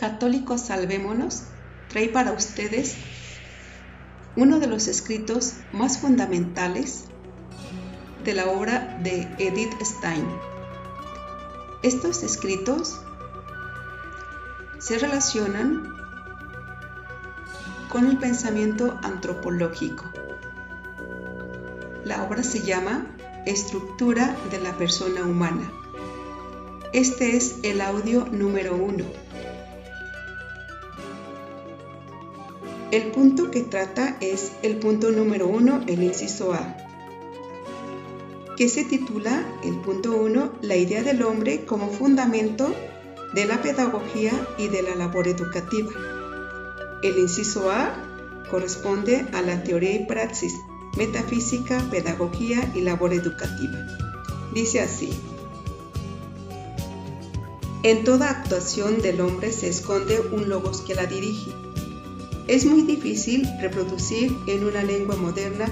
Católicos Salvémonos trae para ustedes uno de los escritos más fundamentales de la obra de Edith Stein. Estos escritos se relacionan con el pensamiento antropológico. La obra se llama Estructura de la persona humana. Este es el audio número 1. El punto que trata es el punto número 1, el inciso A, que se titula el punto 1, la idea del hombre como fundamento de la pedagogía y de la labor educativa. El inciso A corresponde a la teoría y praxis, metafísica, pedagogía y labor educativa. Dice así: en toda actuación del hombre se esconde un logos que la dirige. Es muy difícil reproducir en una lengua moderna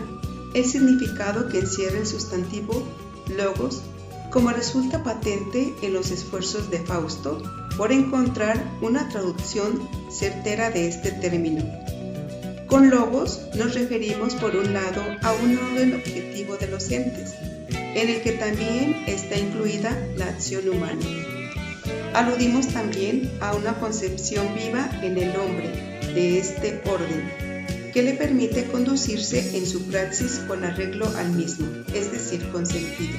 el significado que encierra el sustantivo logos, como resulta patente en los esfuerzos de Fausto por encontrar una traducción certera de este término. Con logos nos referimos por un lado a un orden objetivo de los entes, en el que también está incluida la acción humana. Aludimos también a una concepción viva en el hombre de este orden, que le permite conducirse en su praxis con arreglo al mismo, es decir, con sentido.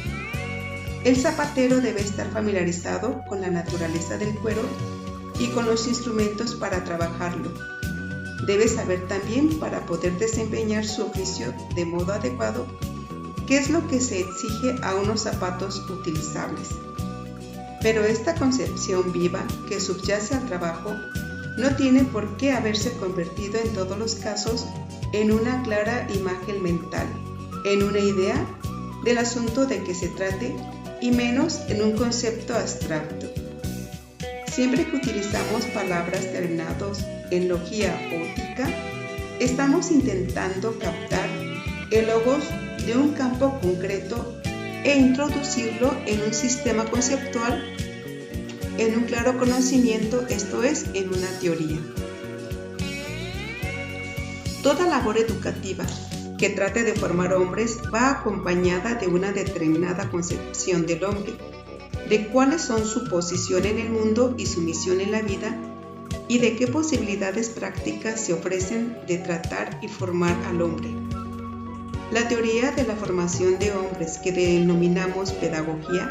El zapatero debe estar familiarizado con la naturaleza del cuero y con los instrumentos para trabajarlo. Debe saber también, para poder desempeñar su oficio de modo adecuado, qué es lo que se exige a unos zapatos utilizables. Pero esta concepción viva que subyace al trabajo no tiene por qué haberse convertido en todos los casos en una clara imagen mental, en una idea del asunto de que se trate, y menos en un concepto abstracto. Siempre que utilizamos palabras terminadas en logía o óptica, estamos intentando captar el logos de un campo concreto e introducirlo en un sistema conceptual, en un claro conocimiento, esto es, en una teoría. Toda labor educativa que trate de formar hombres va acompañada de una determinada concepción del hombre, de cuáles son su posición en el mundo y su misión en la vida, y de qué posibilidades prácticas se ofrecen de tratar y formar al hombre. La teoría de la formación de hombres, que denominamos pedagogía,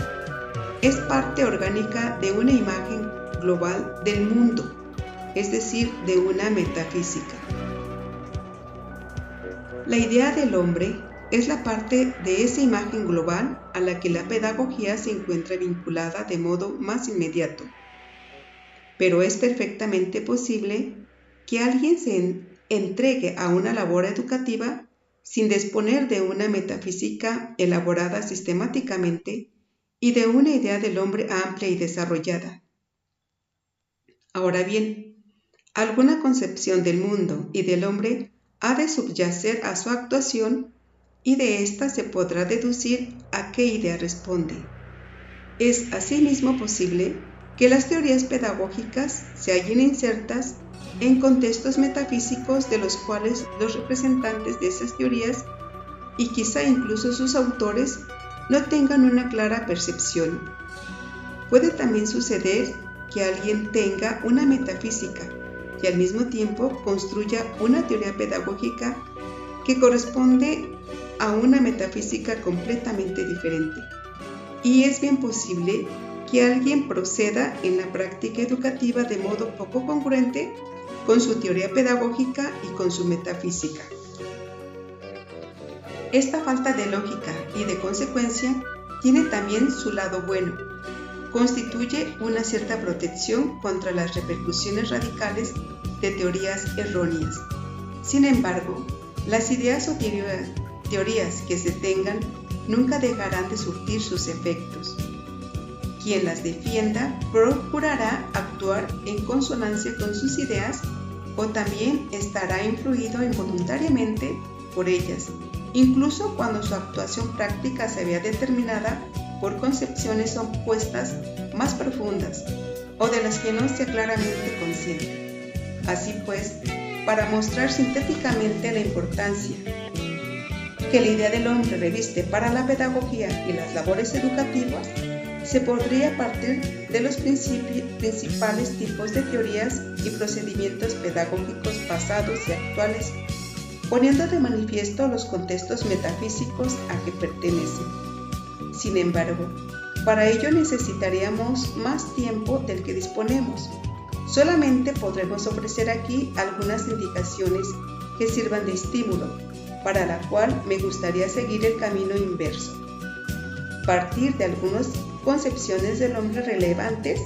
es parte orgánica de una imagen global del mundo, es decir, de una metafísica. La idea del hombre es la parte de esa imagen global a la que la pedagogía se encuentra vinculada de modo más inmediato. Pero es perfectamente posible que alguien se entregue a una labor educativa sin disponer de una metafísica elaborada sistemáticamente y de una idea del hombre amplia y desarrollada. Ahora bien, alguna concepción del mundo y del hombre ha de subyacer a su actuación, y de ésta se podrá deducir a qué idea responde. Es asimismo posible que las teorías pedagógicas se hallen insertas en contextos metafísicos de los cuales los representantes de esas teorías, y quizá incluso sus autores, no tengan una clara percepción. Puede también suceder que alguien tenga una metafísica y al mismo tiempo construya una teoría pedagógica que corresponde a una metafísica completamente diferente. Y es bien posible que alguien proceda en la práctica educativa de modo poco congruente con su teoría pedagógica y con su metafísica. Esta falta de lógica y de consecuencia tiene también su lado bueno. Constituye una cierta protección contra las repercusiones radicales de teorías erróneas. Sin embargo, las ideas o teorías que se tengan nunca dejarán de surtir sus efectos. Quien las defienda procurará actuar en consonancia con sus ideas, o también estará influido involuntariamente por ellas, incluso cuando su actuación práctica se vea determinada por concepciones opuestas más profundas, o de las que no sea claramente consciente. Así pues, para mostrar sintéticamente la importancia que la idea del hombre reviste para la pedagogía y las labores educativas, se podría partir de los principales tipos de teorías y procedimientos pedagógicos pasados y actuales, poniendo de manifiesto los contextos metafísicos a que pertenecen. Sin embargo, para ello necesitaríamos más tiempo del que disponemos. Solamente podremos ofrecer aquí algunas indicaciones que sirvan de estímulo, para la cual me gustaría seguir el camino inverso. Partir de algunas concepciones del hombre relevantes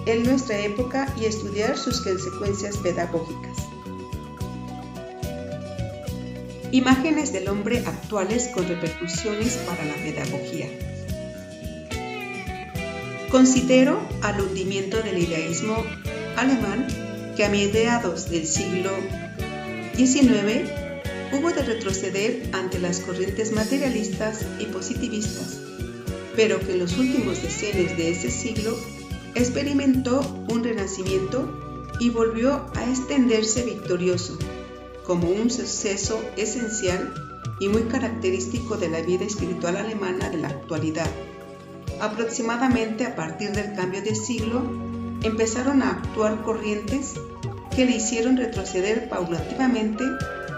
en nuestra época y estudiar sus consecuencias pedagógicas. Imágenes del hombre actuales con repercusiones para la pedagogía. Considero al hundimiento del idealismo alemán que a mediados del siglo XIX hubo de retroceder ante las corrientes materialistas y positivistas, pero que en los últimos decenios de ese siglo experimentó un renacimiento y volvió a extenderse victorioso, como un suceso esencial y muy característico de la vida espiritual alemana de la actualidad. Aproximadamente a partir del cambio de siglo, empezaron a actuar corrientes que le hicieron retroceder paulatinamente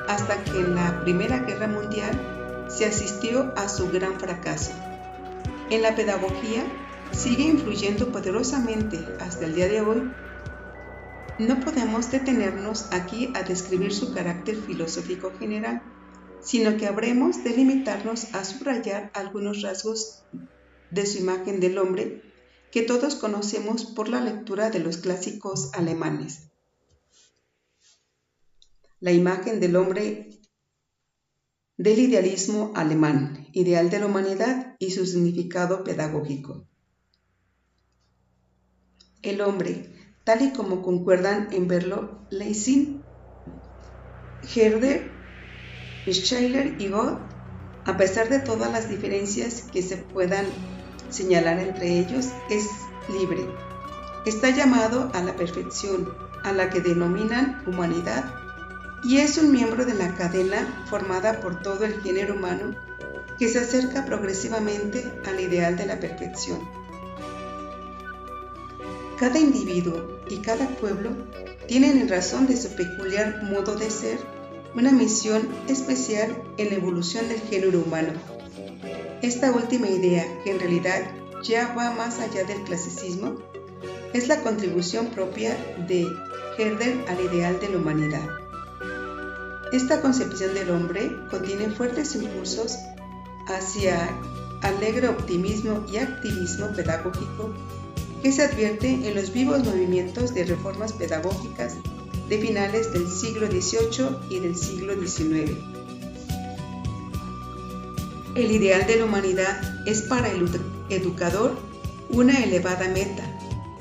hasta que en la Primera Guerra Mundial se asistió a su gran fracaso. En la pedagogía sigue influyendo poderosamente hasta el día de hoy. No podemos detenernos aquí a describir su carácter filosófico general, sino que habremos de limitarnos a subrayar algunos rasgos de su imagen del hombre que todos conocemos por la lectura de los clásicos alemanes. La imagen del hombre del idealismo alemán, ideal de la humanidad y su significado pedagógico. El hombre, tal y como concuerdan en verlo Lessing, Herder, Schiller y Goethe, a pesar de todas las diferencias que se puedan señalar entre ellos, es libre. Está llamado a la perfección, a la que denominan humanidad, y es un miembro de la cadena formada por todo el género humano que se acerca progresivamente al ideal de la perfección. Cada individuo y cada pueblo tienen en razón de su peculiar modo de ser una misión especial en la evolución del género humano. Esta última idea, que en realidad ya va más allá del clasicismo, es la contribución propia de Herder al ideal de la humanidad. Esta concepción del hombre contiene fuertes impulsos hacia alegre optimismo y activismo pedagógico que se advierte en los vivos movimientos de reformas pedagógicas de finales del siglo XVIII y del siglo XIX. El ideal de la humanidad es para el educador una elevada meta,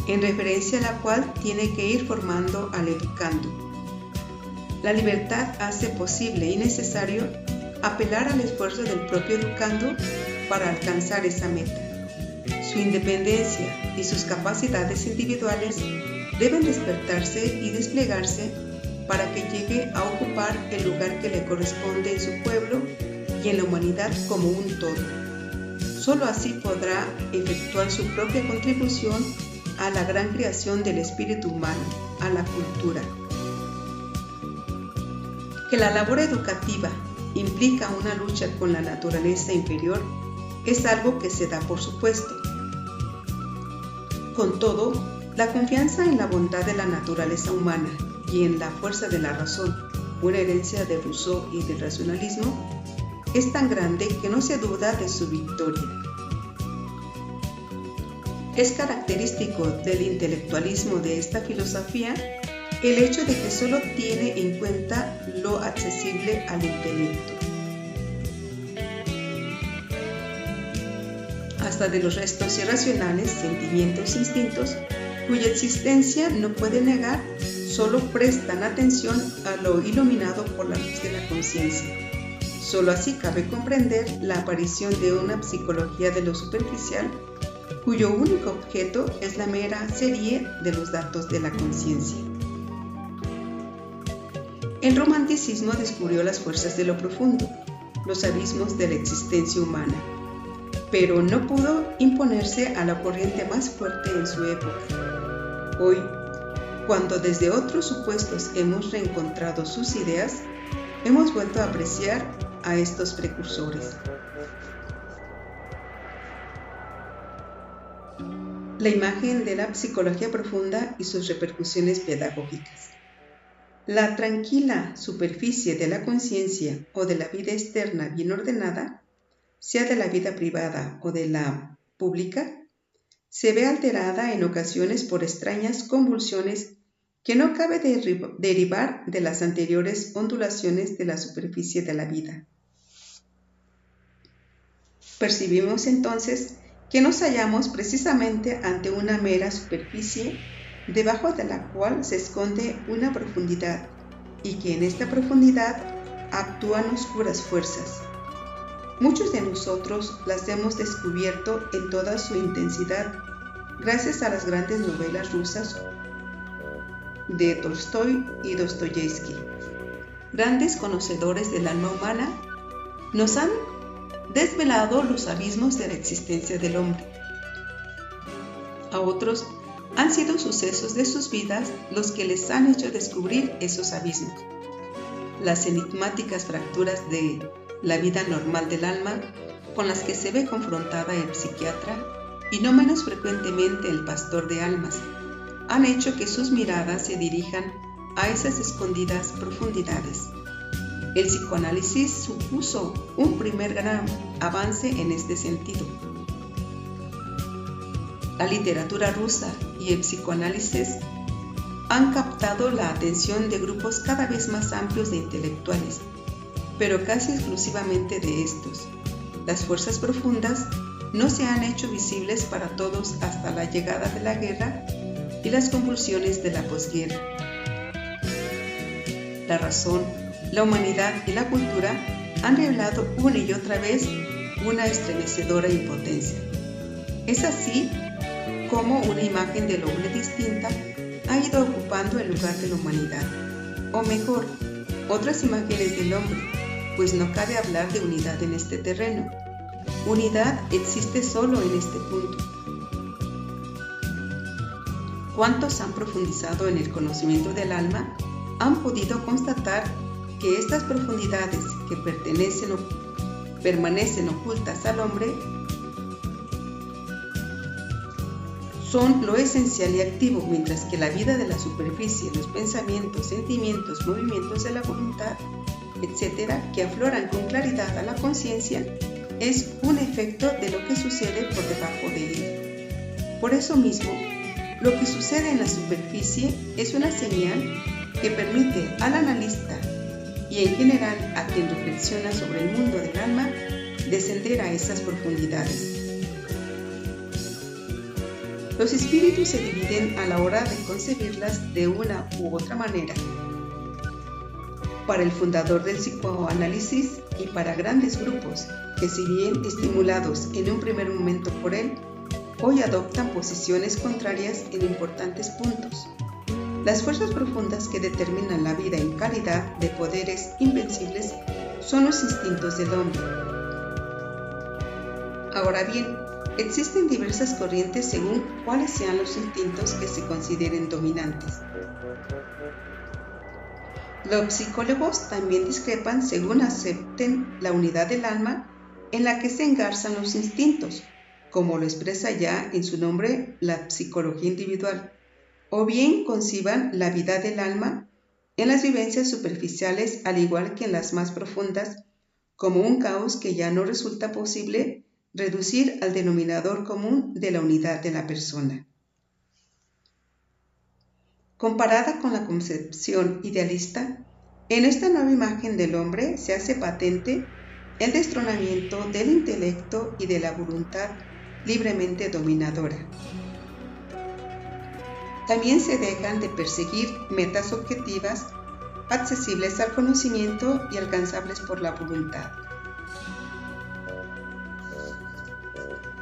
en referencia a la cual tiene que ir formando al educando. La libertad hace posible y necesario apelar al esfuerzo del propio educando para alcanzar esa meta. Su independencia y sus capacidades individuales deben despertarse y desplegarse para que llegue a ocupar el lugar que le corresponde en su pueblo y en la humanidad como un todo. Solo así podrá efectuar su propia contribución a la gran creación del espíritu humano, a la cultura. Que la labor educativa implica una lucha con la naturaleza inferior es algo que se da por supuesto. Con todo, la confianza en la bondad de la naturaleza humana y en la fuerza de la razón, una herencia de Rousseau y del racionalismo, es tan grande que no se duda de su victoria. Es característico del intelectualismo de esta filosofía el hecho de que solo tiene en cuenta lo accesible al intelecto. Hasta de los restos irracionales, sentimientos e instintos, cuya existencia no puede negar, solo prestan atención a lo iluminado por la luz de la conciencia. Solo así cabe comprender la aparición de una psicología de lo superficial cuyo único objeto es la mera serie de los datos de la conciencia. El romanticismo descubrió las fuerzas de lo profundo, los abismos de la existencia humana, pero no pudo imponerse a la corriente más fuerte en su época. Hoy, cuando desde otros supuestos hemos reencontrado sus ideas, hemos vuelto a apreciar a estos precursores. La imagen de la psicología profunda y sus repercusiones pedagógicas. La tranquila superficie de la conciencia o de la vida externa bien ordenada, sea de la vida privada o de la pública, se ve alterada en ocasiones por extrañas convulsiones que no cabe derivar de las anteriores ondulaciones de la superficie de la vida. Percibimos entonces que nos hallamos precisamente ante una mera superficie, debajo de la cual se esconde una profundidad, y que en esta profundidad actúan oscuras fuerzas. Muchos de nosotros las hemos descubierto en toda su intensidad, gracias a las grandes novelas rusas de Tolstoy y Dostoyevsky. Grandes conocedores del alma humana nos han desvelado los abismos de la existencia del hombre. A otros han sido sucesos de sus vidas los que les han hecho descubrir esos abismos. Las enigmáticas fracturas de la vida normal del alma con las que se ve confrontada el psiquiatra y no menos frecuentemente el pastor de almas han hecho que sus miradas se dirijan a esas escondidas profundidades. El psicoanálisis supuso un primer gran avance en este sentido. La literatura rusa y el psicoanálisis han captado la atención de grupos cada vez más amplios de intelectuales, pero casi exclusivamente de estos. Las fuerzas profundas no se han hecho visibles para todos hasta la llegada de la guerra y las convulsiones de la posguerra. La razón, la humanidad y la cultura han revelado una y otra vez una estremecedora impotencia. Es así como una imagen del hombre distinta ha ido ocupando el lugar de la humanidad, o mejor, otras imágenes del hombre, pues no cabe hablar de unidad en este terreno. Unidad existe solo en este punto. ¿Cuántos han profundizado en el conocimiento del alma han podido constatar que estas profundidades que permanecen ocultas al hombre son lo esencial y activo, mientras que la vida de la superficie, los pensamientos, sentimientos, movimientos de la voluntad, etc., que afloran con claridad a la conciencia, es un efecto de lo que sucede por debajo de él. Por eso mismo, lo que sucede en la superficie es una señal que permite al analista y en general a quien reflexiona sobre el mundo del alma descender a esas profundidades. Los espíritus se dividen a la hora de concebirlas de una u otra manera. Para el fundador del psicoanálisis y para grandes grupos que, si bien estimulados en un primer momento por él, hoy adoptan posiciones contrarias en importantes puntos. Las fuerzas profundas que determinan la vida en calidad de poderes invencibles son los instintos del hombre. Ahora bien, existen diversas corrientes según cuáles sean los instintos que se consideren dominantes. Los psicólogos también discrepan según acepten la unidad del alma en la que se engarzan los instintos, como lo expresa ya en su nombre la psicología individual, o bien conciban la vida del alma en las vivencias superficiales, al igual que en las más profundas, como un caos que ya no resulta posible reducir al denominador común de la unidad de la persona. Comparada con la concepción idealista, en esta nueva imagen del hombre se hace patente el destronamiento del intelecto y de la voluntad libremente dominadora. También se dejan de perseguir metas objetivas, accesibles al conocimiento y alcanzables por la voluntad.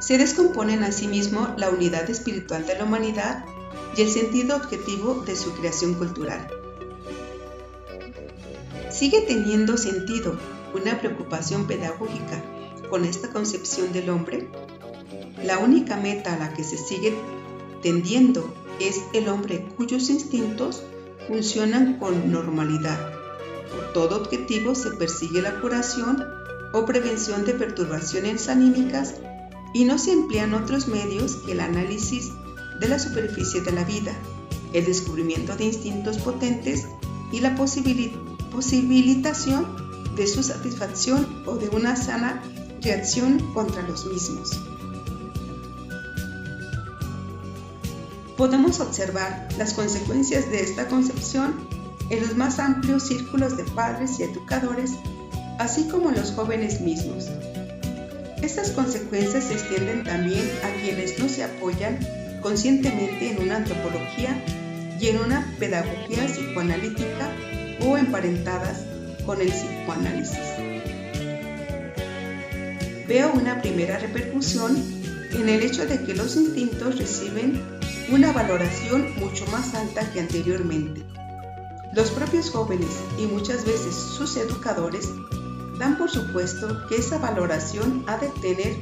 Se descomponen asimismo la unidad espiritual de la humanidad y el sentido objetivo de su creación cultural. ¿Sigue teniendo sentido una preocupación pedagógica con esta concepción del hombre? La única meta a la que se sigue tendiendo es el hombre cuyos instintos funcionan con normalidad. Por todo objetivo se persigue la curación o prevención de perturbaciones anímicas y no se emplean otros medios que el análisis de la superficie de la vida, el descubrimiento de instintos potentes y la posibilitación de su satisfacción o de una sana reacción contra los mismos. Podemos observar las consecuencias de esta concepción en los más amplios círculos de padres y educadores, así como en los jóvenes mismos. Estas consecuencias se extienden también a quienes no se apoyan conscientemente en una antropología y en una pedagogía psicoanalítica o emparentadas con el psicoanálisis. Veo una primera repercusión en el hecho de que los instintos reciben una valoración mucho más alta que anteriormente. Los propios jóvenes y muchas veces sus educadores dan por supuesto que esa valoración ha de tener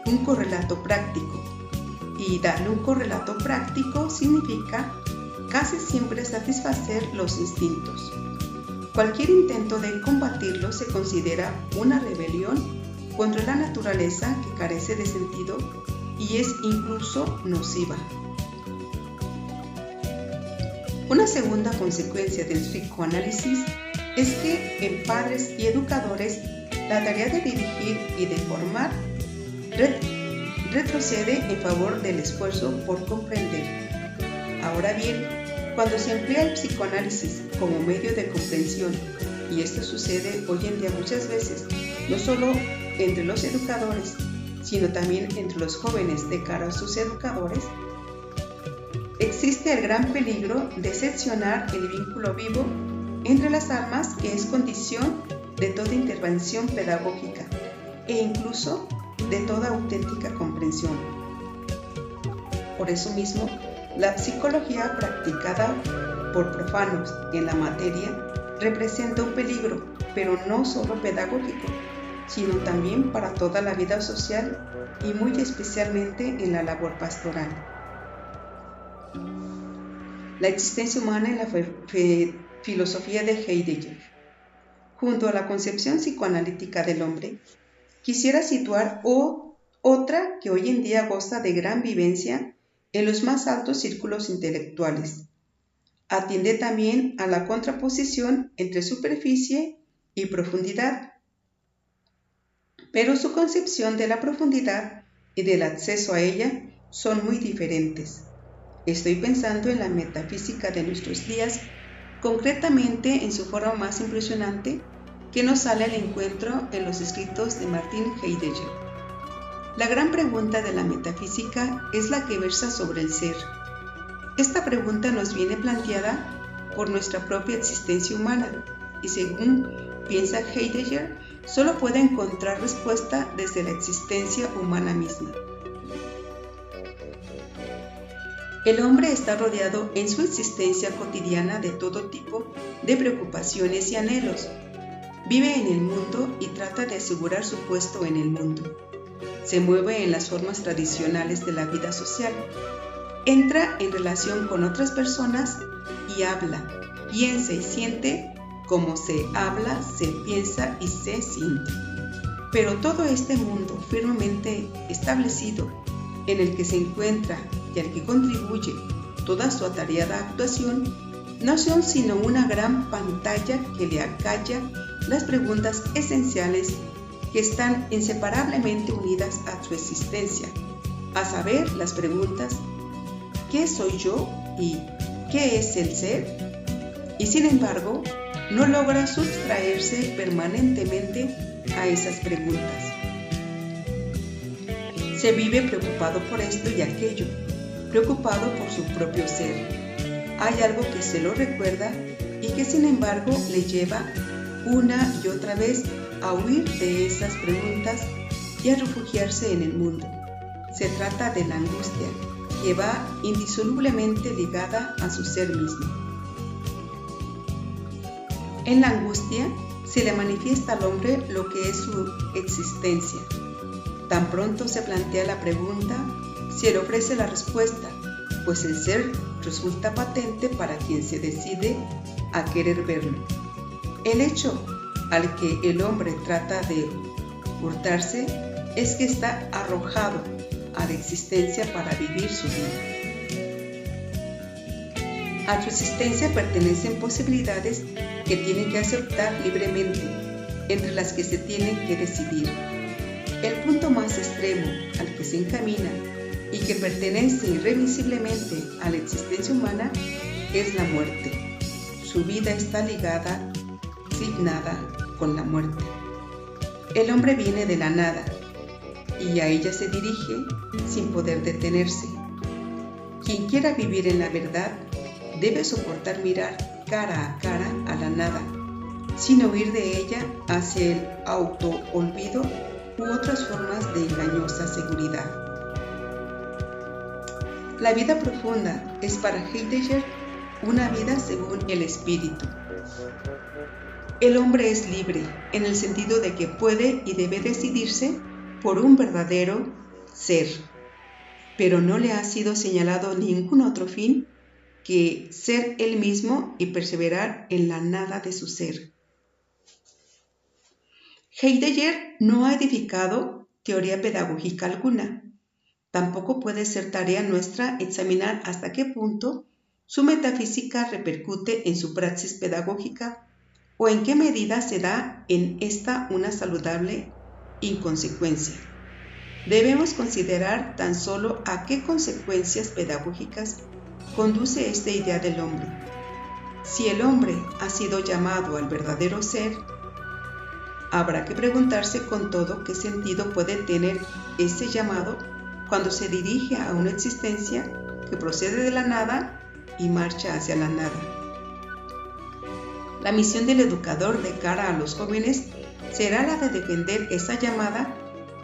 un correlato práctico, y darle un correlato práctico significa casi siempre satisfacer los instintos. Cualquier intento de combatirlos se considera una rebelión contra la naturaleza que carece de sentido y es incluso nociva. Una segunda consecuencia del psicoanálisis es que en padres y educadores la tarea de dirigir y de formar retrocede en favor del esfuerzo por comprender. Ahora bien, cuando se emplea el psicoanálisis como medio de comprensión, y esto sucede hoy en día muchas veces, no solo entre los educadores, sino también entre los jóvenes de cara a sus educadores, existe el gran peligro de seccionar el vínculo vivo entre las almas, que es condición de toda intervención pedagógica e incluso de toda auténtica comprensión. Por eso mismo, la psicología practicada por profanos en la materia representa un peligro, pero no solo pedagógico, sino también para toda la vida social y muy especialmente en la labor pastoral. La existencia humana en la filosofía de Heidegger. Junto a la concepción psicoanalítica del hombre, quisiera situar otra que hoy en día goza de gran vivencia en los más altos círculos intelectuales. Atiende también a la contraposición entre superficie y profundidad, pero su concepción de la profundidad y del acceso a ella son muy diferentes. Estoy pensando en la metafísica de nuestros días, concretamente en su forma más impresionante, que nos sale al encuentro en los escritos de Martin Heidegger. La gran pregunta de la metafísica es la que versa sobre el ser. Esta pregunta nos viene planteada por nuestra propia existencia humana y, según piensa Heidegger, solo puede encontrar respuesta desde la existencia humana misma. El hombre está rodeado en su existencia cotidiana de todo tipo de preocupaciones y anhelos. Vive en el mundo y trata de asegurar su puesto en el mundo. Se mueve en las formas tradicionales de la vida social. Entra en relación con otras personas y habla, piensa y siente como se habla, se piensa y se siente. Pero todo este mundo firmemente establecido en el que se encuentra y al que contribuye toda su atareada actuación, no son sino una gran pantalla que le acalla las preguntas esenciales que están inseparablemente unidas a su existencia, a saber, las preguntas ¿qué soy yo? Y ¿qué es el ser? Y sin embargo, no logra sustraerse permanentemente a esas preguntas. Se vive preocupado por esto y aquello, preocupado por su propio ser. Hay algo que se lo recuerda y que sin embargo le lleva una y otra vez a huir de esas preguntas y a refugiarse en el mundo. se trata de la angustia, que va indisolublemente ligada a su ser mismo. En la angustia se le manifiesta al hombre lo que es su existencia. Tan pronto se plantea la pregunta, se le ofrece la respuesta, pues el ser resulta patente para quien se decide a querer verlo. El hecho al que el hombre trata de hurtarse es que está arrojado a la existencia para vivir su vida. A su existencia pertenecen posibilidades que tienen que aceptar libremente, entre las que se tienen que decidir. El punto más extremo al que se encamina y que pertenece irremisiblemente a la existencia humana es la muerte. Su vida está ligada, signada con la muerte. El hombre viene de la nada y a ella se dirige sin poder detenerse. Quien quiera vivir en la verdad debe soportar mirar cara a cara a la nada, sin huir de ella hacia el auto-olvido u otras formas de engañosa seguridad. La vida profunda es para Heidegger una vida según el espíritu. El hombre es libre en el sentido de que puede y debe decidirse por un verdadero ser, pero no le ha sido señalado ningún otro fin que ser él mismo y perseverar en la nada de su ser. Heidegger no ha edificado teoría pedagógica alguna. Tampoco puede ser tarea nuestra examinar hasta qué punto su metafísica repercute en su praxis pedagógica o en qué medida se da en esta una saludable inconsecuencia. Debemos considerar tan solo a qué consecuencias pedagógicas conduce esta idea del hombre. Si el hombre ha sido llamado al verdadero ser, habrá que preguntarse con todo qué sentido puede tener ese llamado cuando se dirige a una existencia que procede de la nada y marcha hacia la nada. La misión del educador de cara a los jóvenes será la de defender esa llamada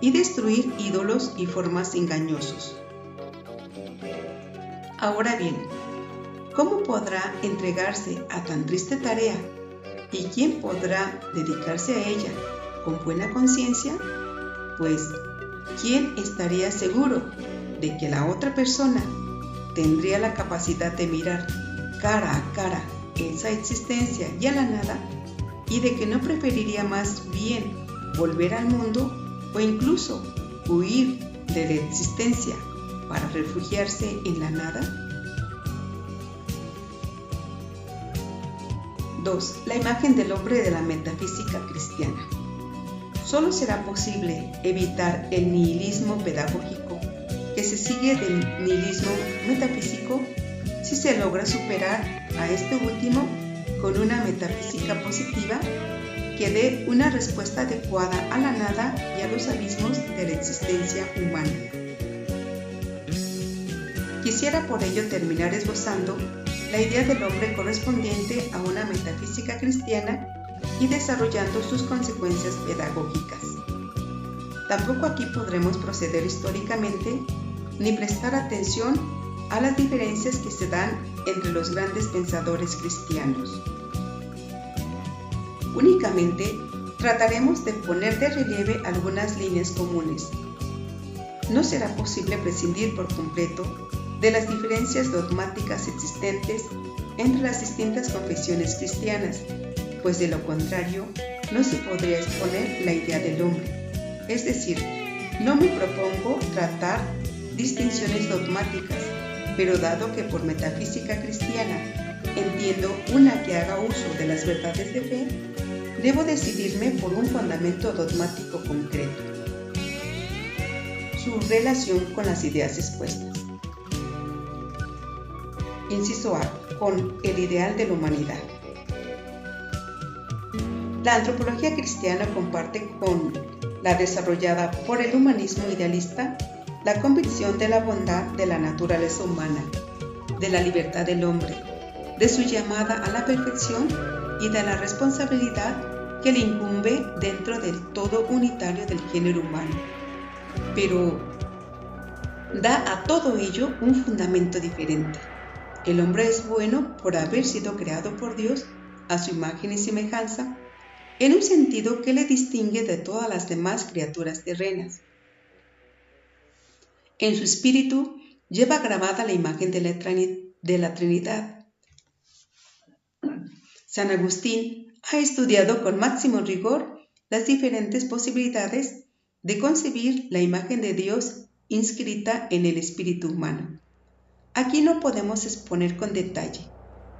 y destruir ídolos y formas engañosos. Ahora bien, ¿cómo podrá entregarse a tan triste tarea y quién podrá dedicarse a ella con buena conciencia? Pues, ¿quién estaría seguro de que la otra persona tendría la capacidad de mirar cara a cara esa existencia y a la nada, y de que no preferiría más bien volver al mundo o incluso huir de la existencia para refugiarse en la nada? 2. La imagen del hombre de la metafísica cristiana. Solo será posible evitar el nihilismo pedagógico que se sigue del nihilismo metafísico si se logra superar a este último con una metafísica positiva que dé una respuesta adecuada a la nada y a los abismos de la existencia humana. Quisiera por ello terminar esbozando la idea del hombre correspondiente a una metafísica cristiana y desarrollando sus consecuencias pedagógicas. Tampoco aquí podremos proceder históricamente ni prestar atención a las diferencias que se dan entre los grandes pensadores cristianos. Únicamente trataremos de poner de relieve algunas líneas comunes. No será posible prescindir por completo de las diferencias dogmáticas existentes entre las distintas confesiones cristianas, pues de lo contrario no se podría exponer la idea del hombre. Es decir, no me propongo tratar distinciones dogmáticas, pero dado que por metafísica cristiana entiendo una que haga uso de las verdades de fe, debo decidirme por un fundamento dogmático concreto. Su relación con las ideas expuestas. Inciso A. Con el ideal de la humanidad. La antropología cristiana comparte con la desarrollada por el humanismo idealista la convicción de la bondad de la naturaleza humana, de la libertad del hombre, de su llamada a la perfección y de la responsabilidad que le incumbe dentro del todo unitario del género humano. Pero, da a todo ello un fundamento diferente. El hombre es bueno por haber sido creado por Dios a su imagen y semejanza, en un sentido que le distingue de todas las demás criaturas terrenas. En su espíritu lleva grabada la imagen de la Trinidad. San Agustín ha estudiado con máximo rigor las diferentes posibilidades de concebir la imagen de Dios inscrita en el espíritu humano. Aquí no podemos exponer con detalle.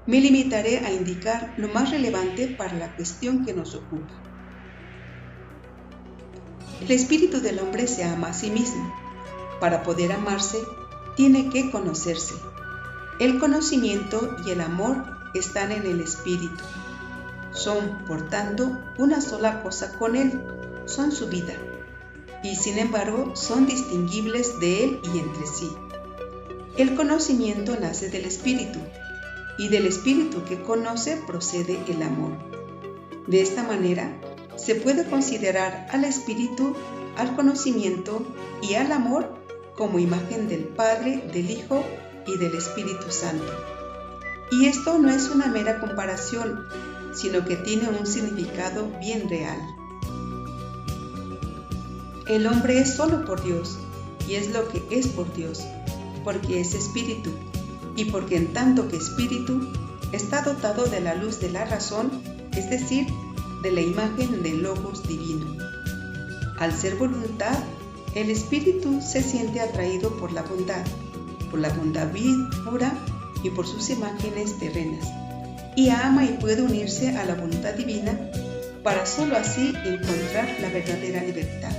Me limitaré a indicar lo más relevante para la cuestión que nos ocupa. El espíritu del hombre se ama a sí mismo. Para poder amarse, tiene que conocerse. El conocimiento y el amor están en el espíritu. Son, por tanto, una sola cosa con él, son su vida, y sin embargo son distinguibles de él y entre sí. El conocimiento nace del espíritu, y del espíritu que conoce procede el amor. De esta manera, se puede considerar al espíritu, al conocimiento y al amor como imagen del Padre, del Hijo y del Espíritu Santo. Y esto no es una mera comparación, sino que tiene un significado bien real. El hombre es solo por Dios, y es lo que es por Dios, porque es espíritu, y porque en tanto que espíritu está dotado de la luz de la razón, es decir, de la imagen del Logos divino. Al ser voluntad, el espíritu se siente atraído por la bondad pura y por sus imágenes terrenas, y ama y puede unirse a la voluntad divina para sólo así encontrar la verdadera libertad.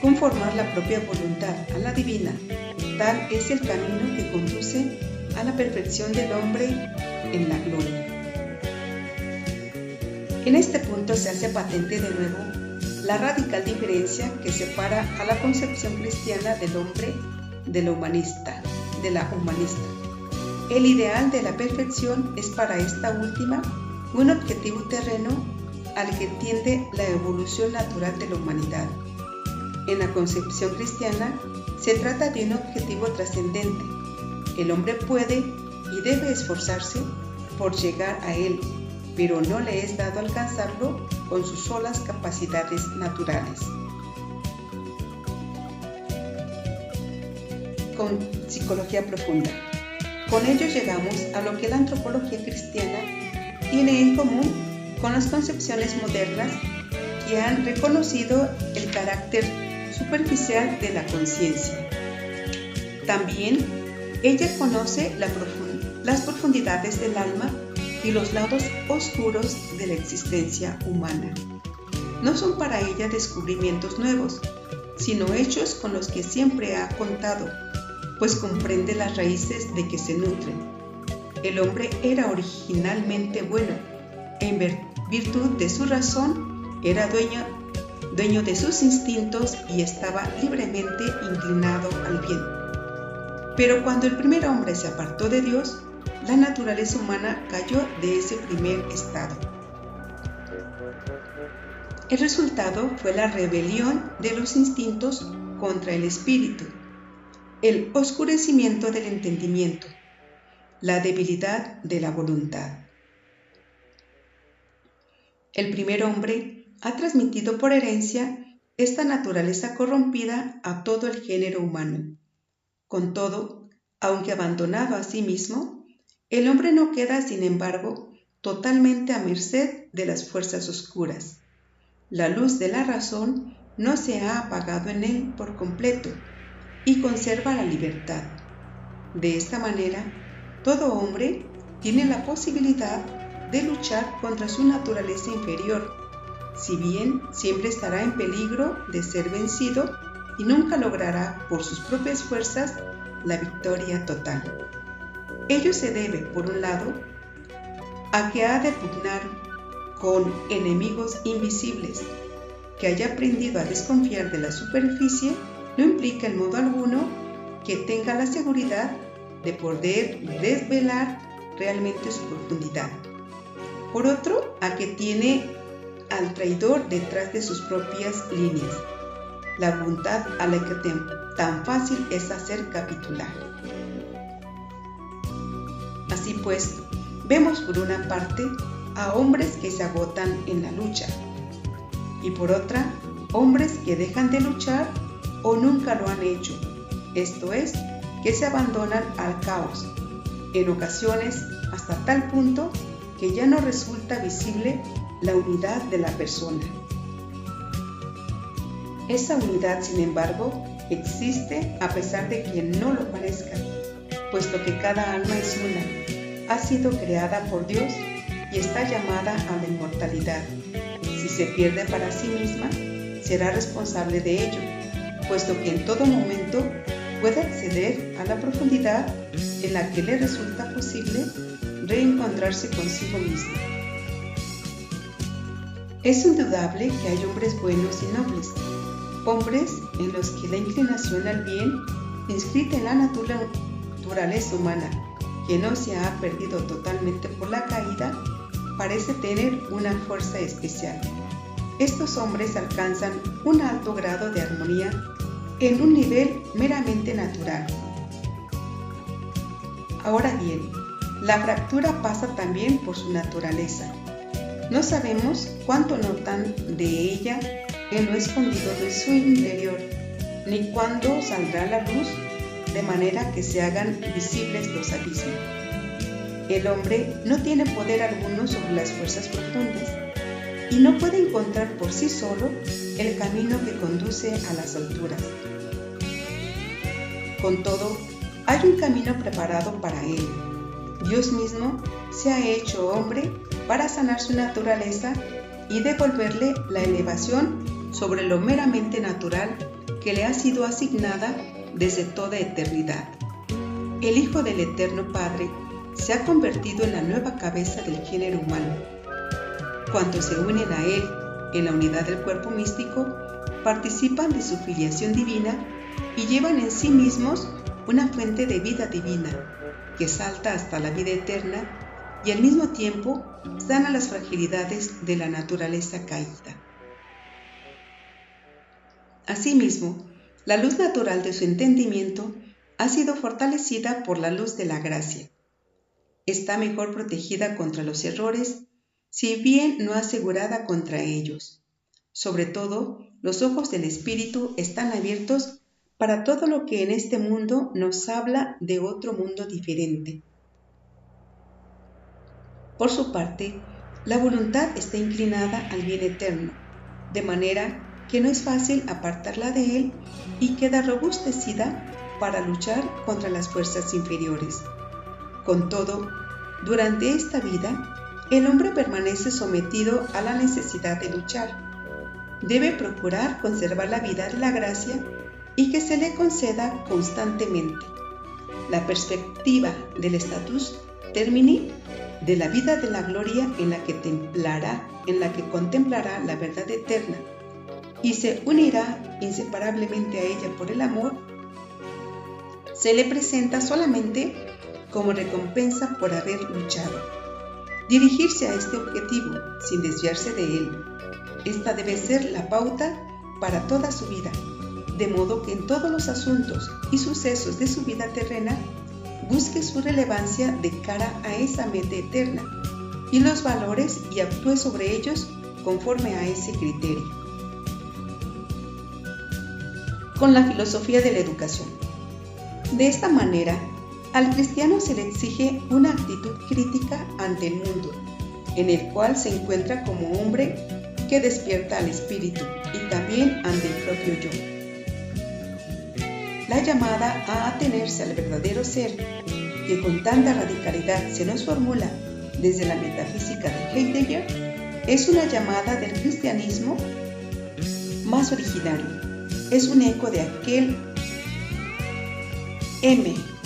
Conformar la propia voluntad a la divina, tal es el camino que conduce a la perfección del hombre en la gloria. En este punto se hace patente de nuevo la radical diferencia que separa a la concepción cristiana del hombre de la humanista. El ideal de la perfección es para esta última un objetivo terreno al que tiende la evolución natural de la humanidad. En la concepción cristiana se trata de un objetivo trascendente. El hombre puede y debe esforzarse por llegar a él, pero no le es dado alcanzarlo con sus solas capacidades naturales. Con psicología profunda. Con ello llegamos a lo que la antropología cristiana tiene en común con las concepciones modernas que han reconocido el carácter superficial de la conciencia. También ella conoce las profundidades del alma y los lados oscuros de la existencia humana. No son para ella descubrimientos nuevos, sino hechos con los que siempre ha contado, pues comprende las raíces de que se nutren. El hombre era originalmente bueno, en virtud de su razón era dueño de sus instintos y estaba libremente inclinado al bien. Pero cuando el primer hombre se apartó de Dios, la naturaleza humana cayó de ese primer estado. El resultado fue la rebelión de los instintos contra el espíritu, el oscurecimiento del entendimiento, la debilidad de la voluntad. El primer hombre ha transmitido por herencia esta naturaleza corrompida a todo el género humano. Con todo, aunque abandonado a sí mismo, el hombre no queda, sin embargo, totalmente a merced de las fuerzas oscuras. La luz de la razón no se ha apagado en él por completo y conserva la libertad. De esta manera, todo hombre tiene la posibilidad de luchar contra su naturaleza inferior, si bien siempre estará en peligro de ser vencido y nunca logrará por sus propias fuerzas la victoria total. Ello se debe, por un lado, a que ha de pugnar con enemigos invisibles. Que haya aprendido a desconfiar de la superficie no implica en modo alguno que tenga la seguridad de poder desvelar realmente su profundidad. Por otro, a que tiene al traidor detrás de sus propias líneas. la voluntad a la que tan fácil es hacer capitular. Así pues, vemos por una parte a hombres que se agotan en la lucha y por otra, hombres que dejan de luchar o nunca lo han hecho, esto es, que se abandonan al caos, en ocasiones hasta tal punto que ya no resulta visible la unidad de la persona. Esa unidad, sin embargo, existe a pesar de que no lo parezca, puesto que cada alma es una, ha sido creada por Dios y está llamada a la inmortalidad. Si se pierde para sí misma, será responsable de ello, puesto que en todo momento puede acceder a la profundidad en la que le resulta posible reencontrarse consigo mismo. Es indudable que hay hombres buenos y nobles, hombres en los que la inclinación al bien, inscrita en la naturaleza humana, que no se ha perdido totalmente por la caída, parece tener una fuerza especial. Estos hombres alcanzan un alto grado de armonía en un nivel meramente natural. Ahora bien, la fractura pasa también por su naturaleza. No sabemos cuánto notan de ella en lo escondido de su interior, ni cuándo saldrá la luz de manera que se hagan visibles los abismos. El hombre no tiene poder alguno sobre las fuerzas profundas y no puede encontrar por sí solo el camino que conduce a las alturas. Con todo, hay un camino preparado para él. Dios mismo se ha hecho hombre para sanar su naturaleza y devolverle la elevación sobre lo meramente natural que le ha sido asignada desde toda eternidad. El Hijo del Eterno Padre se ha convertido en la nueva cabeza del género humano. Cuantos se unen a Él en la unidad del cuerpo místico, participan de su filiación divina y llevan en sí mismos una fuente de vida divina que salta hasta la vida eterna y al mismo tiempo sana las fragilidades de la naturaleza caída. Asimismo, la luz natural de su entendimiento ha sido fortalecida por la luz de la gracia. Está mejor protegida contra los errores, si bien no asegurada contra ellos. Sobre todo, los ojos del espíritu están abiertos para todo lo que en este mundo nos habla de otro mundo diferente. Por su parte, la voluntad está inclinada al bien eterno, de manera que no es fácil apartarla de él y queda robustecida para luchar contra las fuerzas inferiores. Con todo, durante esta vida, el hombre permanece sometido a la necesidad de luchar. Debe procurar conservar la vida de la gracia y que se le conceda constantemente. La perspectiva del status termini de la vida de la gloria en la que contemplará la verdad eterna y se unirá inseparablemente a ella por el amor, se le presenta solamente como recompensa por haber luchado. Dirigirse a este objetivo sin desviarse de él. Esta debe ser la pauta para toda su vida, de modo que en todos los asuntos y sucesos de su vida terrena busque su relevancia de cara a esa meta eterna y los valores y actúe sobre ellos conforme a ese criterio. Con la filosofía de la educación. De esta manera, al cristiano se le exige una actitud crítica ante el mundo, en el cual se encuentra como hombre que despierta al espíritu y también ante el propio yo. La llamada a atenerse al verdadero ser, que con tanta radicalidad se nos formula desde la metafísica de Heidegger, es una llamada del cristianismo más originario. Es un eco de aquel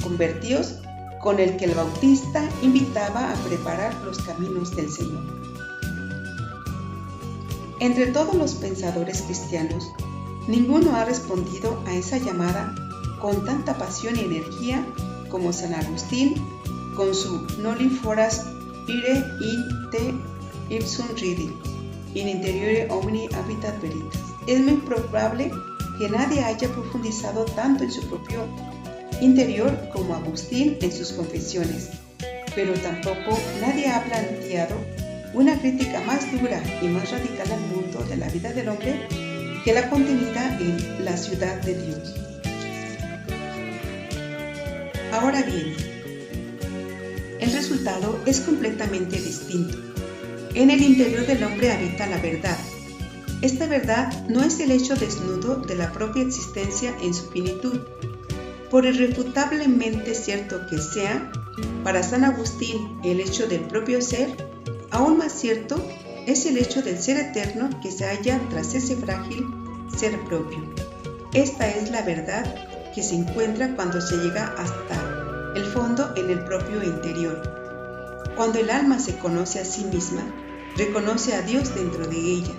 convertidos con el que el Bautista invitaba a preparar los caminos del Señor. Entre todos los pensadores cristianos, ninguno ha respondido a esa llamada con tanta pasión y energía como San Agustín con su Noli foras ire in te ipsum ridi, in interiore omni habitat veritas. Es muy probable que nadie haya profundizado tanto en su propio interior como Agustín en sus confesiones, pero tampoco nadie ha planteado una crítica más dura y más radical al mundo de la vida del hombre que la contenida en La ciudad de Dios. Ahora bien, el resultado es completamente distinto. En el interior del hombre habita la verdad. Esta verdad no es el hecho desnudo de la propia existencia en su finitud. Por irrefutablemente cierto que sea, para San Agustín el hecho del propio ser, aún más cierto es el hecho del ser eterno que se halla tras ese frágil ser propio. Esta es la verdad que se encuentra cuando se llega hasta el fondo en el propio interior. Cuando el alma se conoce a sí misma, reconoce a Dios dentro de ella,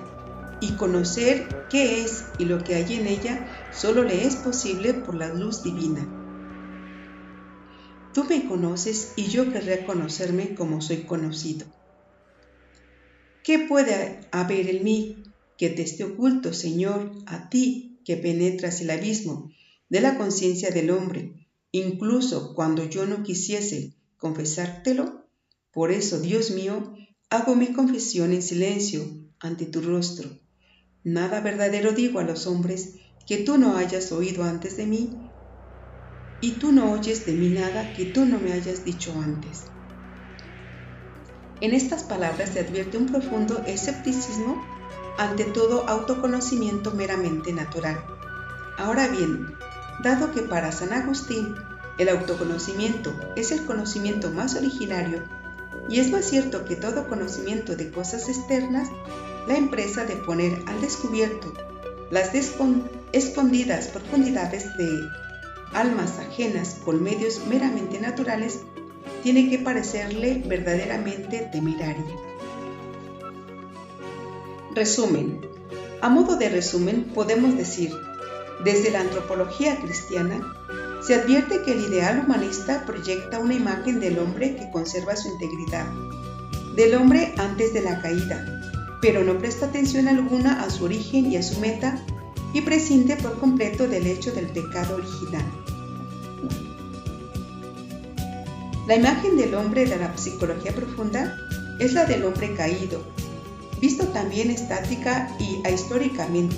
y conocer qué es y lo que hay en ella solo le es posible por la luz divina. Tú me conoces y yo querré conocerme como soy conocido. ¿Qué puede haber en mí que te esté oculto, Señor, a ti que penetras el abismo de la conciencia del hombre, incluso cuando yo no quisiese confesártelo? Por eso, Dios mío, hago mi confesión en silencio ante tu rostro. Nada verdadero digo a los hombres que tú no hayas oído antes de mí, y tú no oyes de mí nada que tú no me hayas dicho antes. En estas palabras se advierte un profundo escepticismo ante todo autoconocimiento meramente natural. Ahora bien, dado que para San Agustín el autoconocimiento es el conocimiento más originario, y es más cierto que todo conocimiento de cosas externas, la empresa de poner al descubierto las escondidas profundidades de almas ajenas con medios meramente naturales tiene que parecerle verdaderamente temeraria. Resumen. A modo de resumen podemos decir, desde la antropología cristiana, se advierte que el ideal humanista proyecta una imagen del hombre que conserva su integridad, del hombre antes de la caída, pero no presta atención alguna a su origen y a su meta y prescinde por completo del hecho del pecado original. La imagen del hombre de la psicología profunda es la del hombre caído, visto también estática y ahistóricamente,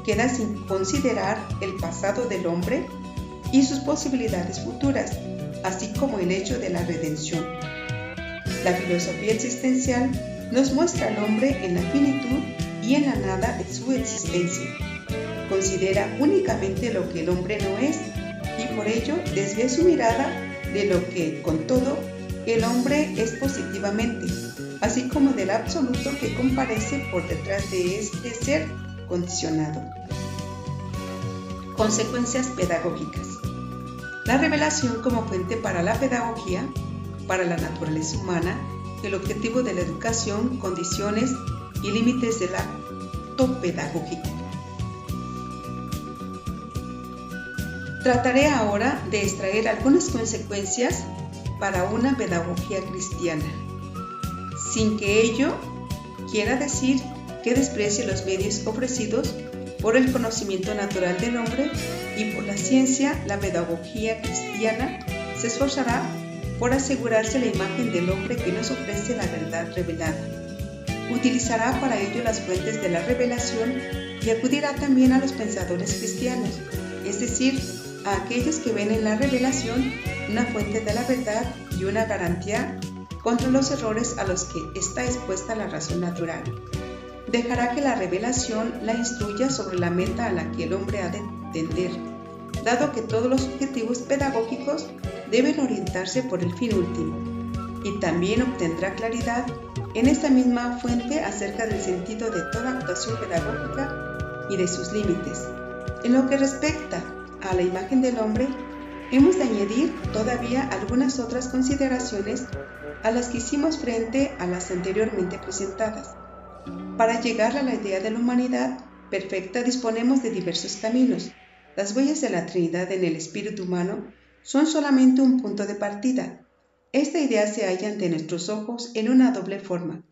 queda sin considerar el pasado del hombre y sus posibilidades futuras, así como el hecho de la redención. La filosofía existencial nos muestra al hombre en la finitud y en la nada de su existencia. Considera únicamente lo que el hombre no es y por ello desvía su mirada de lo que, con todo, el hombre es positivamente, así como del absoluto que comparece por detrás de este ser condicionado. Consecuencias pedagógicas. La revelación como fuente para la pedagogía, para la naturaleza humana, el objetivo de la educación, condiciones y límites del acto pedagógico. Trataré ahora de extraer algunas consecuencias para una pedagogía cristiana, sin que ello quiera decir que desprecie los medios ofrecidos por el conocimiento natural del hombre y por la ciencia. La pedagogía cristiana se esforzará por asegurarse la imagen del hombre que nos ofrece la verdad revelada. Utilizará para ello las fuentes de la revelación y acudirá también a los pensadores cristianos, es decir, a aquellos que ven en la revelación una fuente de la verdad y una garantía contra los errores a los que está expuesta la razón natural. Dejará que la revelación la instruya sobre la meta a la que el hombre ha de tender, dado que todos los objetivos pedagógicos deben orientarse por el fin último, y también obtendrá claridad en esta misma fuente acerca del sentido de toda actuación pedagógica y de sus límites. En lo que respecta a la imagen del hombre, hemos de añadir todavía algunas otras consideraciones a las que hicimos frente a las anteriormente presentadas. Para llegar a la idea de la humanidad perfecta disponemos de diversos caminos. Las huellas de la Trinidad en el espíritu humano son solamente un punto de partida. Esta idea se halla ante nuestros ojos en una doble forma,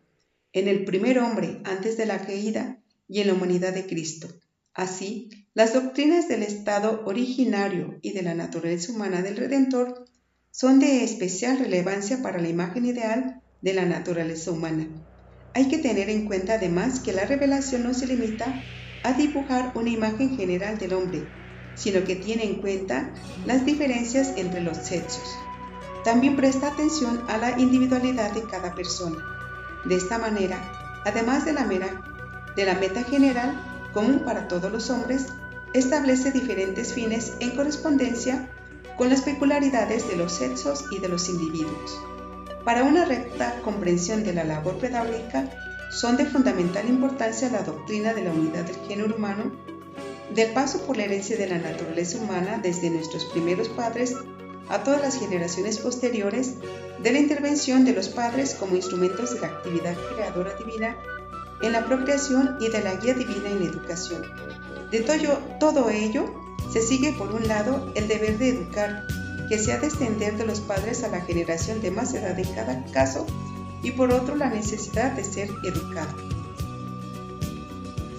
en el primer hombre antes de la caída y en la humanidad de Cristo. Así, Las doctrinas del estado originario y de la naturaleza humana del Redentor son de especial relevancia para la imagen ideal de la naturaleza humana. Hay que tener en cuenta además que la revelación no se limita a dibujar una imagen general del hombre, sino que tiene en cuenta las diferencias entre los sexos. También presta atención a la individualidad de cada persona. De esta manera, además de la meta general común para todos los hombres, establece diferentes fines en correspondencia con las peculiaridades de los sexos y de los individuos. Para una recta comprensión de la labor pedagógica, son de fundamental importancia la doctrina de la unidad del género humano, del paso por la herencia de la naturaleza humana desde nuestros primeros padres a todas las generaciones posteriores, de la intervención de los padres como instrumentos de la actividad creadora divina en la procreación y de la guía divina en la educación. De todo ello, se sigue por un lado el deber de educar, que se ha de extender de los padres a la generación de más edad en cada caso, y por otro la necesidad de ser educado.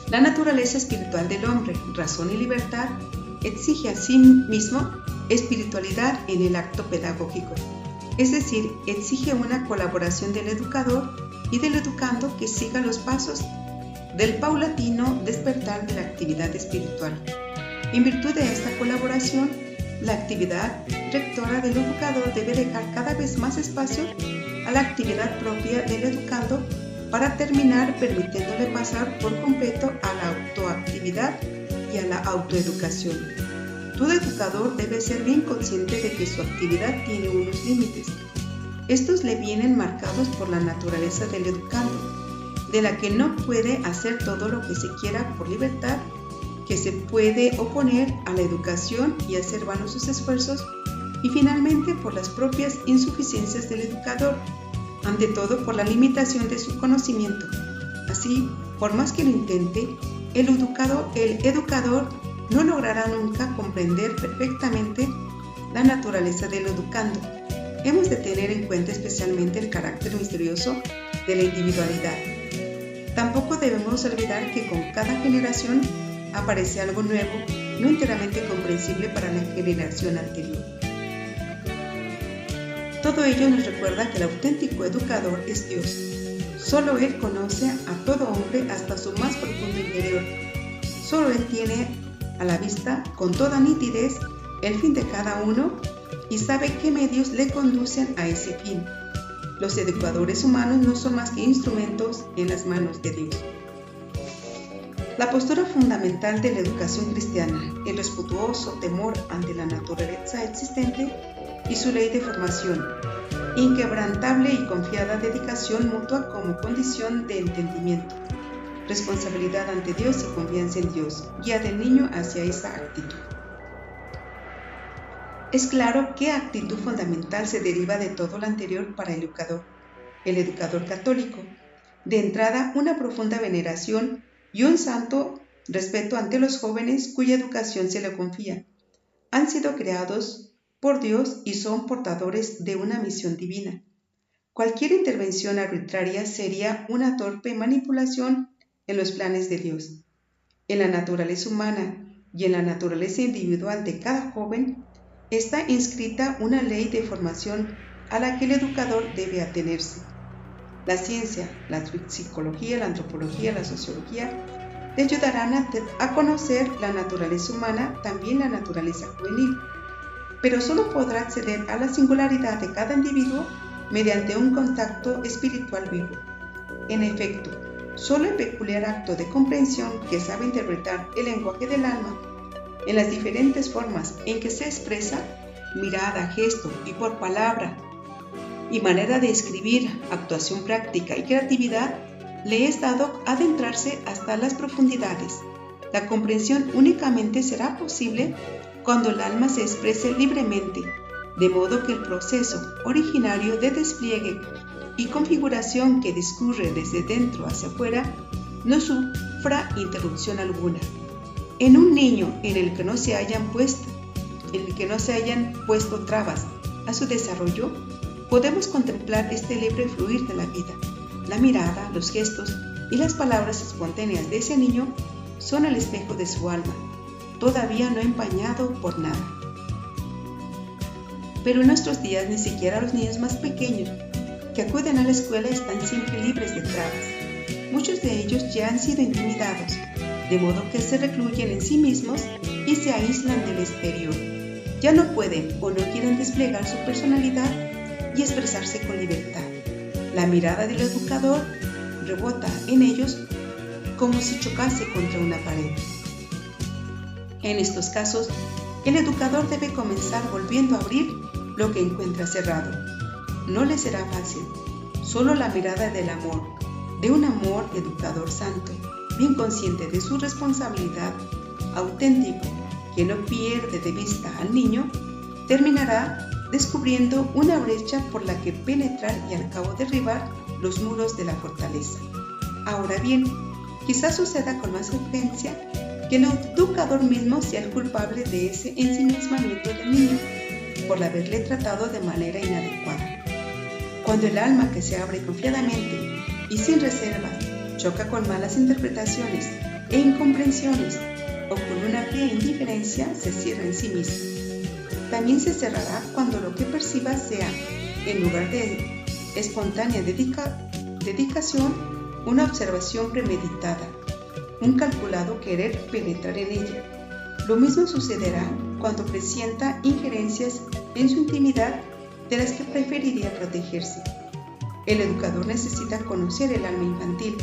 La naturaleza espiritual del hombre, razón y libertad, exige a sí mismo espiritualidad en el acto pedagógico, es decir, exige una colaboración del educador y del educando que siga los pasos del paulatino despertar de la actividad espiritual. En virtud de esta colaboración, la actividad rectora del educador debe dejar cada vez más espacio a la actividad propia del educando para terminar permitiéndole pasar por completo a la autoactividad y a la autoeducación. Todo educador debe ser bien consciente de que su actividad tiene unos límites. Estos le vienen marcados por la naturaleza del educando, de la que no puede hacer todo lo que se quiera por libertad, que se puede oponer a la educación y hacer vanos sus esfuerzos, y finalmente por las propias insuficiencias del educador, ante todo por la limitación de su conocimiento. Así, por más que lo intente, el educador no logrará nunca comprender perfectamente la naturaleza del educando. Hemos de tener en cuenta especialmente el carácter misterioso de la individualidad. Tampoco debemos olvidar que con cada generación aparece algo nuevo, no enteramente comprensible para la generación anterior. Todo ello nos recuerda que el auténtico educador es Dios. Solo Él conoce a todo hombre hasta su más profundo interior. Solo Él tiene a la vista con toda nitidez el fin de cada uno y sabe qué medios le conducen a ese fin. Los educadores humanos no son más que instrumentos en las manos de Dios. La postura fundamental de la educación cristiana, el respetuoso temor ante la naturaleza existente y su ley de formación, inquebrantable y confiada dedicación mutua como condición de entendimiento, responsabilidad ante Dios y confianza en Dios, guía del niño hacia esa actitud. Es claro qué actitud fundamental se deriva de todo lo anterior para el educador católico. De entrada, una profunda veneración y un santo respeto ante los jóvenes cuya educación se le confía. Han sido creados por Dios y son portadores de una misión divina. Cualquier intervención arbitraria sería una torpe manipulación en los planes de Dios. En la naturaleza humana y en la naturaleza individual de cada joven está inscrita una ley de formación a la que el educador debe atenerse. La ciencia, la psicología, la antropología, la sociología le ayudarán a conocer la naturaleza humana, también la naturaleza juvenil, pero solo podrá acceder a la singularidad de cada individuo mediante un contacto espiritual vivo. En efecto, solo el peculiar acto de comprensión que sabe interpretar el lenguaje del alma en las diferentes formas en que se expresa, mirada, gesto y por palabra, y manera de escribir, actuación práctica y creatividad, le es dado adentrarse hasta las profundidades. La comprensión únicamente será posible cuando el alma se exprese libremente, de modo que el proceso originario de despliegue y configuración que discurre desde dentro hacia afuera no sufra interrupción alguna. En un niño en el que no se hayan puesto trabas a su desarrollo, podemos contemplar este libre fluir de la vida. La mirada, los gestos y las palabras espontáneas de ese niño son el espejo de su alma. todavía no empañado por nada. Pero en nuestros días ni siquiera los niños más pequeños que acuden a la escuela están siempre libres de trabas. Muchos de ellos ya han sido intimidados, de modo que se recluyen en sí mismos y se aíslan del exterior. Ya no pueden o no quieren desplegar su personalidad y expresarse con libertad. La mirada del educador rebota en ellos como si chocase contra una pared. En estos casos, el educador debe comenzar volviendo a abrir lo que encuentra cerrado. No le será fácil. Solo la mirada del amor, de un amor educador santo, bien consciente de su responsabilidad, auténtico, que no pierde de vista al niño, terminará descubriendo una brecha por la que penetrar y al cabo derribar los muros de la fortaleza. Ahora bien, quizás suceda con más frecuencia que el educador mismo sea el culpable de ese ensimismamiento del niño, por haberle tratado de manera inadecuada. Cuando el alma que se abre confiadamente y sin reservas choca con malas interpretaciones e incomprensiones o con una fría indiferencia, se cierra en sí mismo. También se cerrará cuando lo que perciba sea, en lugar de espontánea dedicación, una observación premeditada, un calculado querer penetrar en ella. Lo mismo sucederá cuando presienta injerencias en su intimidad de las que preferiría protegerse. El educador necesita conocer el alma infantil,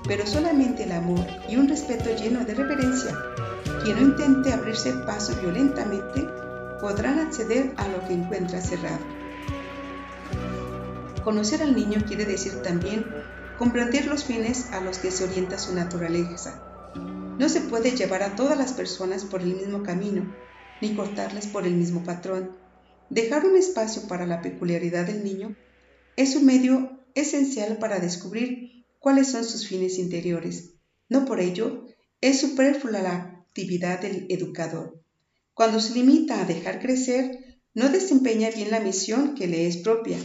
pero solamente el amor y un respeto lleno de reverencia. Quien no intente abrirse paso violentamente podrán acceder a lo que encuentra cerrado. Conocer al niño quiere decir también comprender los fines a los que se orienta su naturaleza. No se puede llevar a todas las personas por el mismo camino, ni cortarlas por el mismo patrón. Dejar un espacio para la peculiaridad del niño es un medio esencial para descubrir cuáles son sus fines interiores. No por ello es superflua la actividad del educador. Cuando se limita a dejar crecer, no desempeña bien la misión que le es propia.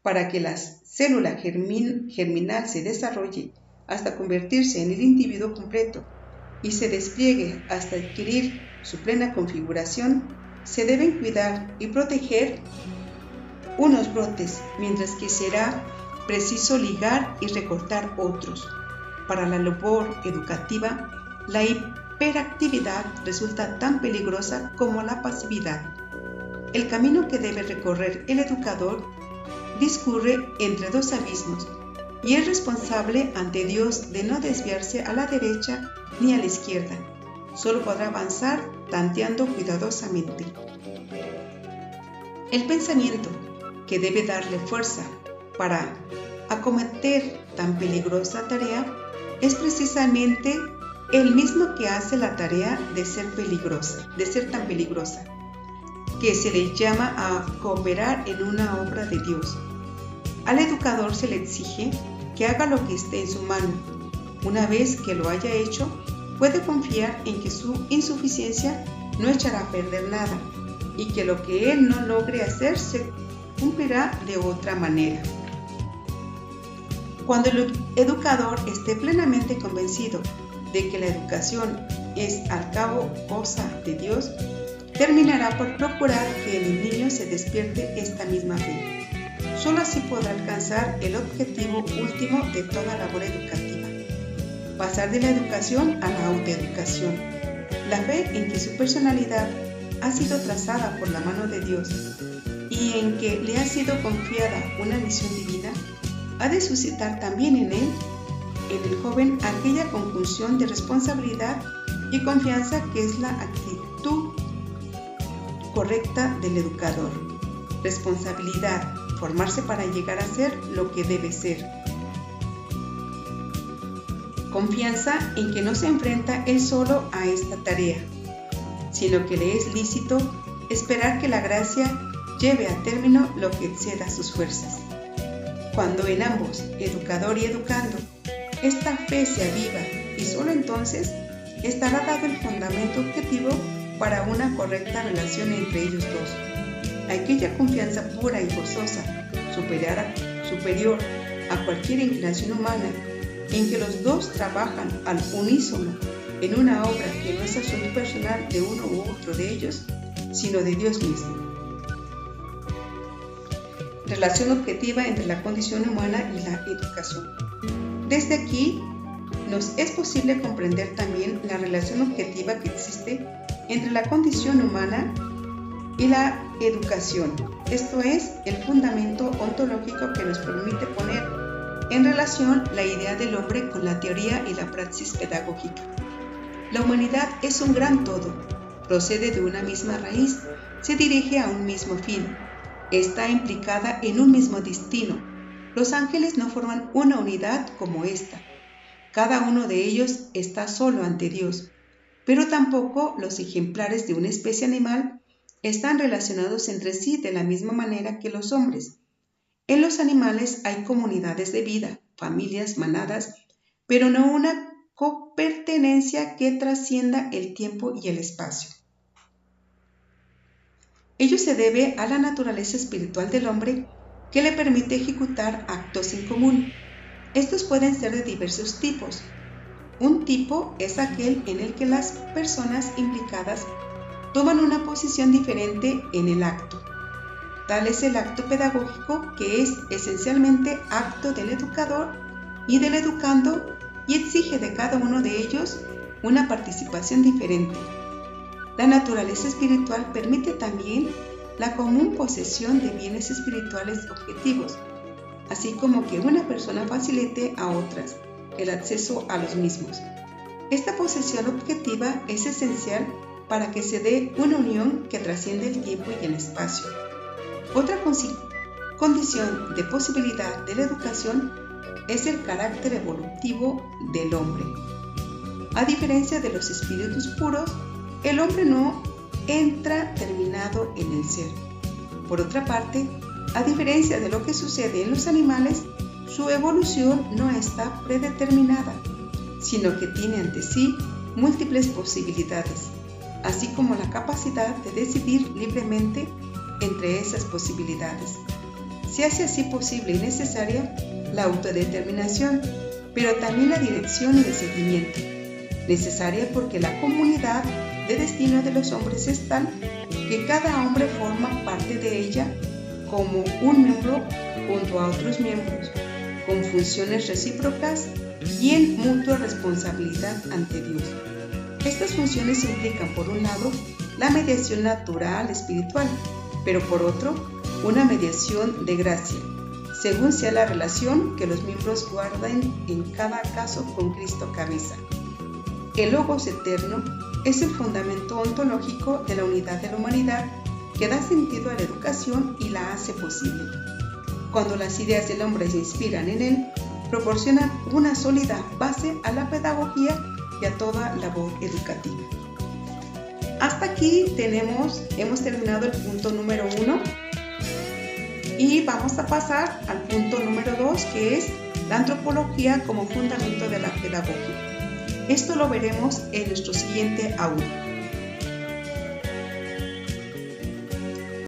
Para que la célula germinal se desarrolle hasta convertirse en el individuo completo y se despliegue hasta adquirir su plena configuración, se deben cuidar y proteger unos brotes, mientras que será preciso ligar y recortar otros. Para la labor educativa, la hiperactividad resulta tan peligrosa como la pasividad. El camino que debe recorrer el educador discurre entre dos abismos y es responsable ante Dios de no desviarse a la derecha ni a la izquierda. Solo podrá avanzar tanteando cuidadosamente. El pensamiento que debe darle fuerza para acometer tan peligrosa tarea es precisamente el mismo que hace la tarea de ser tan peligrosa, que se le llama a cooperar en una obra de Dios. Al educador se le exige que haga lo que esté en su mano. Una vez que lo haya hecho, puede confiar en que su insuficiencia no echará a perder nada y que lo que él no logre hacer se cumplirá de otra manera. Cuando el educador esté plenamente convencido de que la educación es al cabo cosa de Dios, terminará por procurar que en el niño se despierte esta misma fe. Solo así podrá alcanzar el objetivo último de toda labor educativa: pasar de la educación a la autoeducación. La fe en que su personalidad ha sido trazada por la mano de Dios y en que le ha sido confiada una misión divina, ha de suscitar también en el joven, aquella conjunción de responsabilidad y confianza que es la actitud correcta del educador. Responsabilidad, formarse para llegar a ser lo que debe ser. Confianza en que no se enfrenta él solo a esta tarea, sino que le es lícito esperar que la gracia lleve a término lo que exceda sus fuerzas. Cuando en ambos, educador y educando, esta fe se aviva y solo entonces estará dado el fundamento objetivo para una correcta relación entre ellos dos. Aquella confianza pura y gozosa, superior a cualquier inclinación humana, en que los dos trabajan al unísono en una obra que no es asunto personal de uno u otro de ellos, sino de Dios mismo. Relación objetiva entre la condición humana y la educación. Desde aquí, nos es posible comprender también la relación objetiva que existe entre la condición humana y la educación. Esto es el fundamento ontológico que nos permite poner en relación la idea del hombre con la teoría y la praxis pedagógica. La humanidad es un gran todo, procede de una misma raíz, se dirige a un mismo fin, está implicada en un mismo destino. Los ángeles no forman una unidad como esta. Cada uno de ellos está solo ante Dios, pero tampoco los ejemplares de una especie animal están relacionados entre sí de la misma manera que los hombres. En los animales hay comunidades de vida, familias, manadas, pero no una copertenencia que trascienda el tiempo y el espacio. Ello se debe a la naturaleza espiritual del hombre que le permite ejecutar actos en común. Estos pueden ser de diversos tipos. Un tipo es aquel en el que las personas implicadas toman una posición diferente en el acto. Tal es el acto pedagógico, que es esencialmente acto del educador y del educando y exige de cada uno de ellos una participación diferente. La naturaleza espiritual permite también la común posesión de bienes espirituales objetivos, así como que una persona facilite a otras el acceso a los mismos. Esta posesión objetiva es esencial para que se dé una unión que trasciende el tiempo y el espacio. Otra condición de posibilidad de la educación es el carácter evolutivo del hombre. A diferencia de los espíritus puros, el hombre no entra terminado en el ser. Por otra parte, a diferencia de lo que sucede en los animales, su evolución no está predeterminada, sino que tiene ante sí múltiples posibilidades, así como la capacidad de decidir libremente entre esas posibilidades. Se hace así posible y necesaria la autodeterminación, pero también la dirección y el seguimiento, necesaria porque la comunidad de destino de los hombres es tal que cada hombre forma parte de ella como un miembro junto a otros miembros, con funciones recíprocas y en mutua responsabilidad ante Dios. Estas funciones implican, por un lado, la mediación natural espiritual, pero por otro, una mediación de gracia, según sea la relación que los miembros guarden en cada caso con Cristo cabeza. El Logos eterno es el fundamento ontológico de la unidad de la humanidad que da sentido a la educación y la hace posible. Cuando las ideas del hombre se inspiran en él, proporcionan una sólida base a la pedagogía y a toda labor educativa. Hasta aquí hemos terminado el punto número 1 y vamos a pasar al punto número 2, que es la antropología como fundamento de la pedagogía. Esto lo veremos en nuestro siguiente audio.